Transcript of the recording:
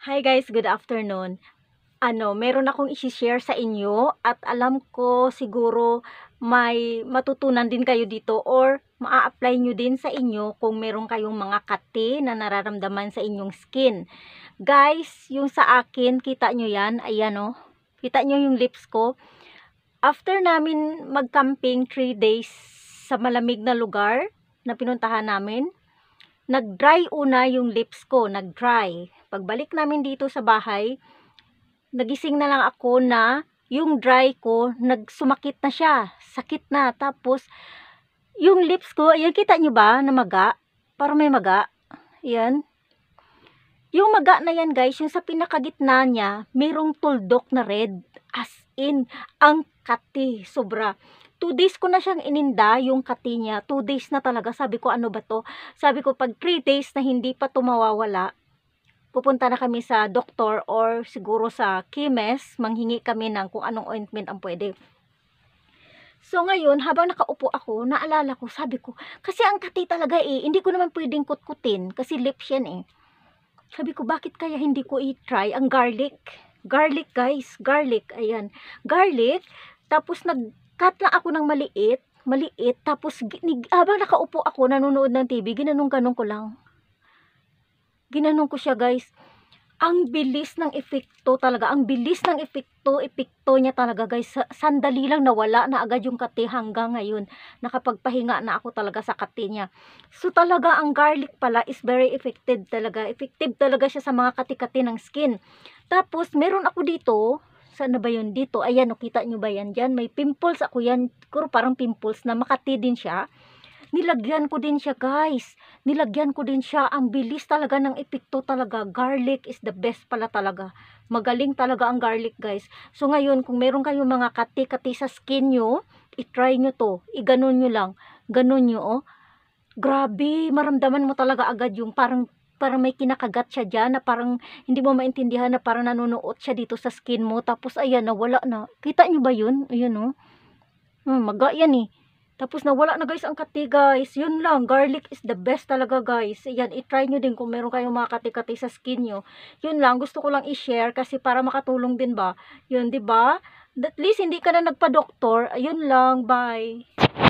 Hi guys, good afternoon. Meron akong i-share sa inyo at alam ko siguro may matutunan din kayo dito or maa-apply nyo din sa inyo kung meron kayong mga kati na nararamdaman sa inyong skin. Guys, yung sa akin, kita nyo yan, ayan o. Kita nyo yung lips ko. After namin mag-camping 3 days sa malamig na lugar na pinuntahan namin, nag-dry una yung lips ko, nag-dry. Pagbalik namin dito sa bahay, nagising na lang ako na yung dry ko, nagsumakit na siya. Sakit na. Tapos, yung lips ko, ayan, kita nyo ba na maga? Parang may maga. Ayan. Yung maga na yan, guys, yung sa pinakagitna niya, mayroong tuldok na red. As in, ang kati. Sobra. 2 days ko na siyang ininda, yung kati niya. 2 days na talaga. Sabi ko, ano ba to? Sabi ko, pag 3 days na hindi pa to mawawala, pupunta na kami sa doktor or siguro sa chemist, manghingi kami ng kung anong ointment ang pwede. So ngayon, habang nakaupo ako, naalala ko, sabi ko, kasi ang kati talaga hindi ko naman pwedeng kutkutin, kasi lips yan Sabi ko, bakit kaya hindi ko i-try ang garlic? Garlic guys, garlic, ayan. Garlic, tapos nag-cut lang ako ng maliit, tapos habang nakaupo ako, nanonood ng TV, ginanong-ganong ko lang. Ginanong ko siya guys. Ang bilis ng epekto talaga. Ang bilis ng epekto niya talaga guys. Sandali lang nawala na agad yung kati hanggang ngayon. Nakapagpahinga na ako talaga sa kati niya. So talaga ang garlic pala is very effective talaga. Effective talaga siya sa mga kati-kati ng skin. Tapos meron ako dito. Saan na ba yun? Dito. Ayan, kita nyo ba yan? Diyan, may pimples ako yan. Siguro parang pimples na makati din siya. Nilagyan ko din siya guys. Nilagyan ko din siya. Ang bilis talaga ng epekto talaga. Garlic is the best pala talaga. Magaling talaga ang garlic guys. So ngayon kung meron kayong mga kati-kati sa skin nyo, i-try nyo to. I-ganon nyo lang. Ganon nyo oh. Grabe. Maramdaman mo talaga agad yung parang may kinakagat siya dyan na parang hindi mo maintindihan na parang nanunuot siya dito sa skin mo. Tapos ayan nawala na. Kita nyo ba yun? Ayan oh. Maga yan Tapos nawala na guys ang kati guys. Yun lang, garlic is the best talaga guys. Yan, i-try nyo din kung meron kayong mga kati-kati sa skin nyo. Yun lang, gusto ko lang i-share kasi para makatulong din ba. Yun, 'di ba? At least hindi ka na nagpa-doktor. Ayun lang, bye.